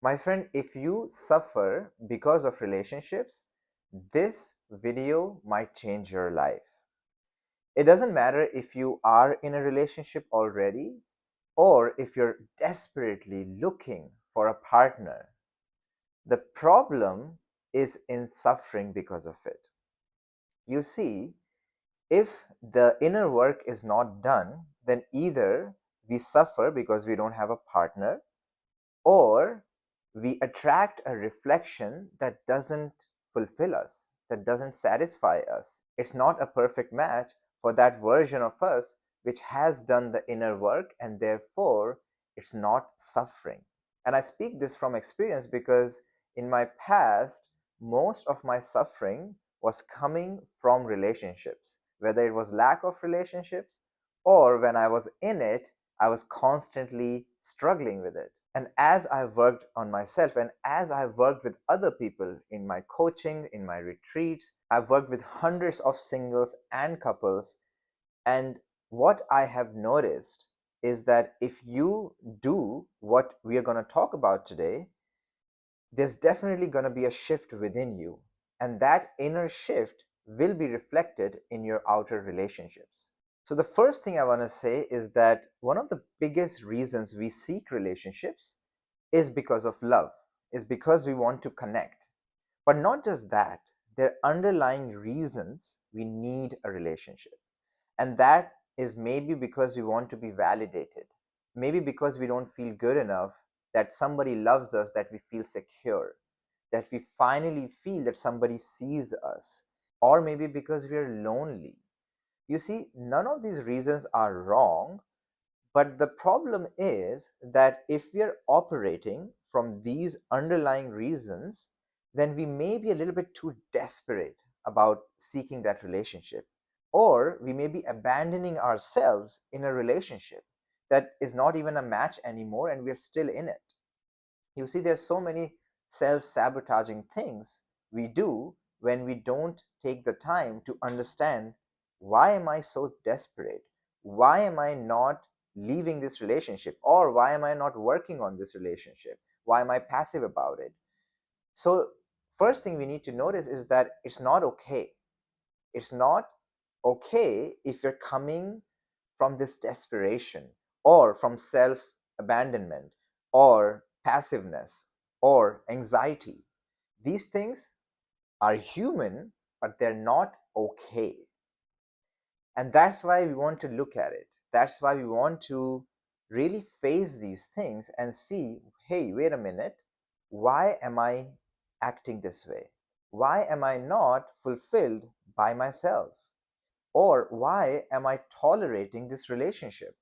My friend, if you suffer because of relationships, this video might change your life. It doesn't matter if you are in a relationship already or if you're desperately looking for a partner. The problem is in suffering because of it. You see, if the inner work is not done, then either we suffer because we don't have a partner, or we attract a reflection that doesn't fulfill us, that doesn't satisfy us. It's not a perfect match for that version of us which has done the inner work, and therefore it's not suffering. And I speak this from experience because in my past, most of my suffering was coming from relationships, whether it was lack of relationships or when I was in it, I was constantly struggling with it. And as I've worked on myself and as I've worked with other people in my coaching, in my retreats, I've worked with hundreds of singles and couples. And what I have noticed is that if you do what we are going to talk about today, there's definitely going to be a shift within you. And that inner shift will be reflected in your outer relationships. So, the first thing I want to say is that one of the biggest reasons we seek relationships is because of love, is because we want to connect. But not just that, there are underlying reasons we need a relationship. And that is maybe because we want to be validated, maybe because we don't feel good enough that somebody loves us, that we feel secure, that we finally feel that somebody sees us, or maybe because we are lonely. You see, none of these reasons are wrong, but the problem is that if we are operating from these underlying reasons, then we may be a little bit too desperate about seeking that relationship. Or we may be abandoning ourselves in a relationship that is not even a match anymore and we're still in it. You see, there's so many self-sabotaging things we do when we don't take the time to understand, why am I so desperate? Why am I not leaving this relationship? Or why am I not working on this relationship? Why am I passive about it? So, first thing we need to notice is that it's not okay. It's not okay if you're coming from this desperation or from self abandonment or passiveness or anxiety. These things are human, but they're not okay. And that's why we want to look at it. That's why we want to really face these things and see, hey, wait a minute, why am I acting this way? Why am I not fulfilled by myself? Or why am I tolerating this relationship?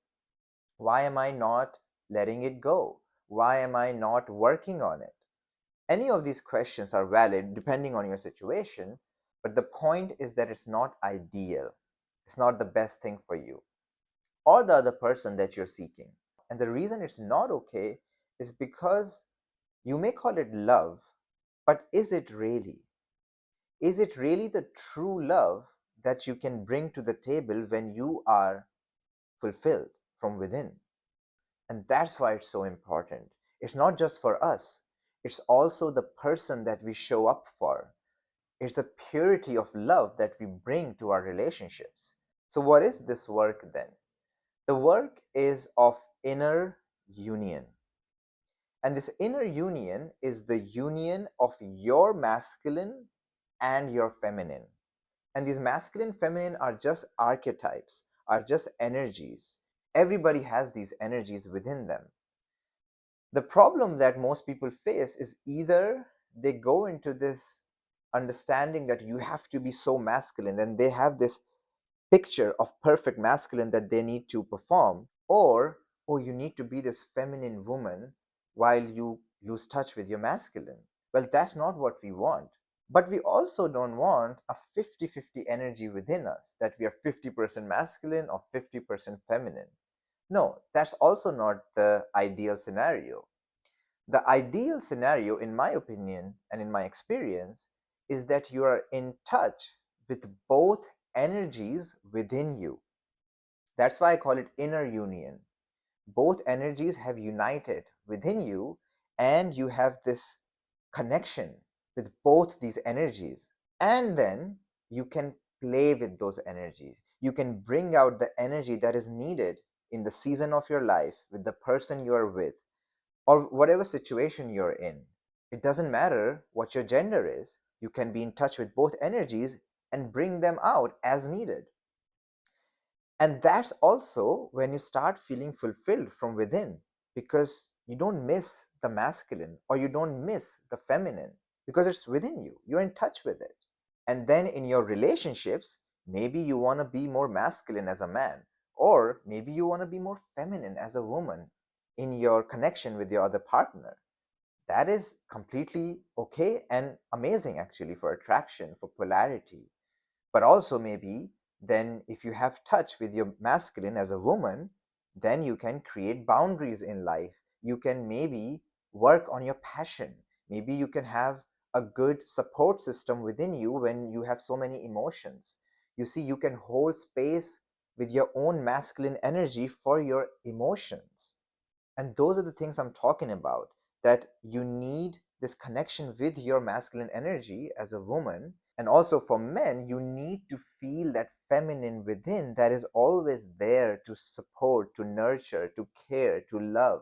Why am I not letting it go? Why am I not working on it? Any of these questions are valid depending on your situation, but the point is that it's not ideal. It's not the best thing for you or the other person that you're seeking. And the reason it's not okay is because you may call it love, but is it really? Is it really the true love that you can bring to the table when you are fulfilled from within? And that's why it's so important. It's not just for us, it's also the person that we show up for. It's the purity of love that we bring to our relationships. So, what is this work then? The work is of inner union. And this inner union is the union of your masculine and your feminine. And these masculine, feminine are just archetypes, are just energies. Everybody has these energies within them. The problem that most people face is either they go into this understanding that you have to be so masculine and they have this picture of perfect masculine that they need to perform, or oh, you need to be this feminine woman while you lose touch with your masculine. Well, that's not what we want. But we also don't want a 50-50 energy within us, that we are 50% masculine or 50% feminine. No, that's also not the ideal scenario. The ideal scenario, in my opinion and in my experience, is that you are in touch with both energies within you. That's why I call it inner union. Both energies have united within you, and you have this connection with both these energies. And then you can play with those energies. You can bring out the energy that is needed in the season of your life with the person you are with, or whatever situation you're in. It doesn't matter what your gender is, you can be in touch with both energies and bring them out as needed. And that's also when you start feeling fulfilled from within, because you don't miss the masculine or you don't miss the feminine, because it's within you. You're in touch with it. And then in your relationships, maybe you want to be more masculine as a man, or maybe you want to be more feminine as a woman in your connection with your other partner. That is completely okay and amazing, actually, for attraction, for polarity. But also, maybe then if you have touch with your masculine as a woman, then you can create boundaries in life. You can maybe work on your passion. Maybe you can have a good support system within you when you have so many emotions. You see, you can hold space with your own masculine energy for your emotions. And those are the things I'm talking about, that you need this connection with your masculine energy as a woman. And also for men, you need to feel that feminine within that is always there to support, to nurture, to care, to love.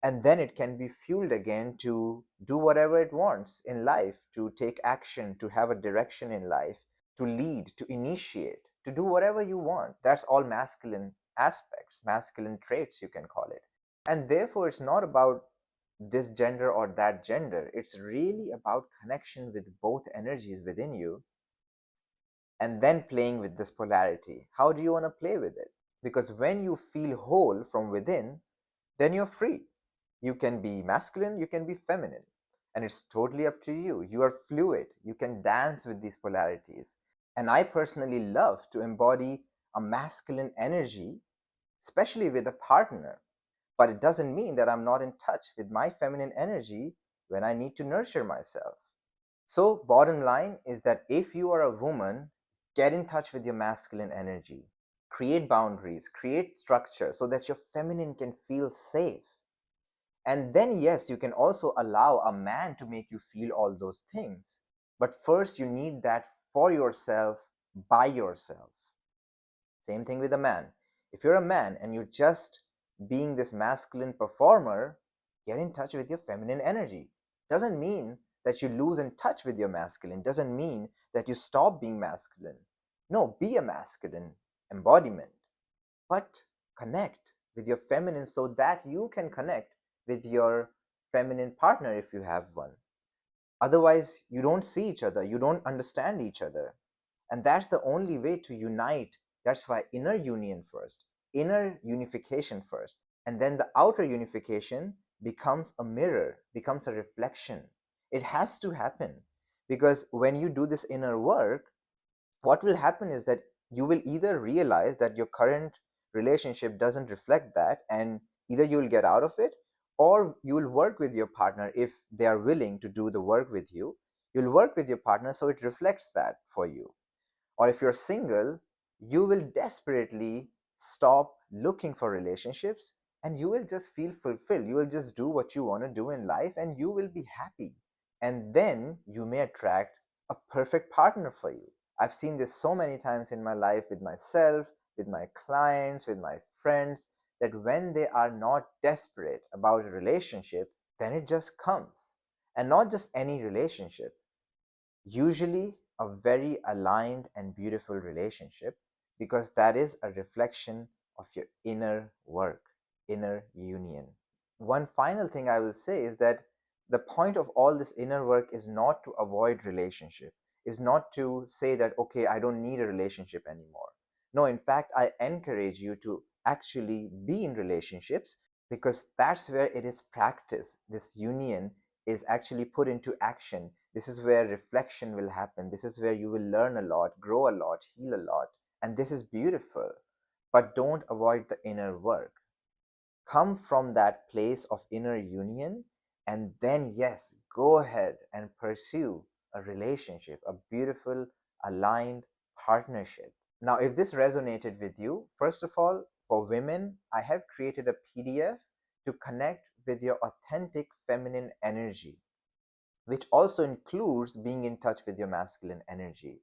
And then it can be fueled again to do whatever it wants in life, to take action, to have a direction in life, to lead, to initiate, to do whatever you want. That's all masculine aspects, masculine traits, you can call it. And therefore, it's not about this gender or that gender. It's really about connection with both energies within you, and then playing with this polarity. How do you want to play with it? Because when you feel whole from within, then you're free. You can be masculine, you can be feminine, and it's totally up to you. You are fluid, you can dance with these polarities. And I personally love to embody a masculine energy, especially with a partner. But it doesn't mean that I'm not in touch with my feminine energy when I need to nurture myself. So, bottom line is that if you are a woman, get in touch with your masculine energy. Create boundaries, create structure so that your feminine can feel safe. And then, yes, you can also allow a man to make you feel all those things. But first, you need that for yourself, by yourself. Same thing with a man. If you're a man and you're just being this masculine performer, get in touch with your feminine energy. Doesn't mean that you lose in touch with your masculine, doesn't mean that you stop being masculine. No, be a masculine embodiment, but connect with your feminine so that you can connect with your feminine partner if you have one. Otherwise, you don't see each other, you don't understand each other. And that's the only way to unite. That's why inner union first, inner unification first. And then the outer unification becomes a mirror, becomes a reflection. It has to happen, because when you do this inner work, what will happen is that you will either realize that your current relationship doesn't reflect that, and either you will get out of it, or you will work with your partner if they are willing to do the work with you. You'll work with your partner so it reflects that for you. Or if you're single, you will desperately stop looking for relationships, and you will just feel fulfilled. You will just do what you want to do in life and you will be happy. And then you may attract a perfect partner for you. I've seen this so many times in my life, with myself, with my clients, with my friends, that when they are not desperate about a relationship, then it just comes. And not just any relationship, usually a very aligned and beautiful relationship, because that is a reflection of your inner work, inner union. One final thing I will say is that the point of all this inner work is not to avoid relationship, is not to say that, okay, I don't need a relationship anymore. No, in fact, I encourage you to actually be in relationships, because that's where it is practiced. This union is actually put into action. This is where reflection will happen. This is where you will learn a lot, grow a lot, heal a lot. And this is beautiful. But don't avoid the inner work. Come from that place of inner union, and then, yes, go ahead and pursue a relationship, a beautiful, aligned partnership. Now, if this resonated with you, first of all, for women, I have created a PDF to connect with your authentic feminine energy, which also includes being in touch with your masculine energy.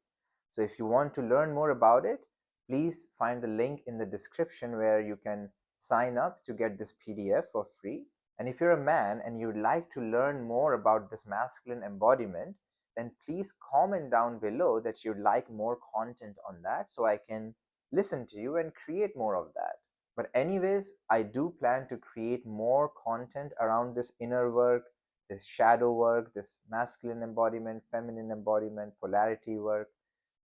So, if you want to learn more about it, please find the link in the description where you can sign up to get this PDF for free. And if you're a man and you'd like to learn more about this masculine embodiment, then please comment down below that you'd like more content on that so I can listen to you and create more of that. But, anyways, I do plan to create more content around this inner work, this shadow work, this masculine embodiment, feminine embodiment, polarity work.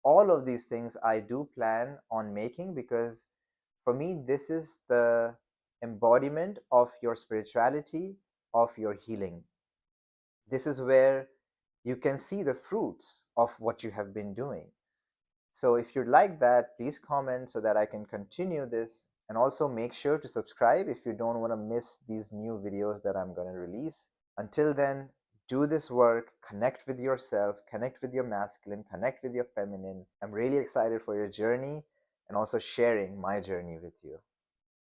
All of these things I do plan on making because for me, this is the embodiment of your spirituality, of your healing. This is where you can see the fruits of what you have been doing. So if you'd like that, please comment so that I can continue this. And also make sure to subscribe if you don't want to miss these new videos that I'm going to release. Until then, do this work, connect with yourself, connect with your masculine, connect with your feminine. I'm really excited for your journey and also sharing my journey with you.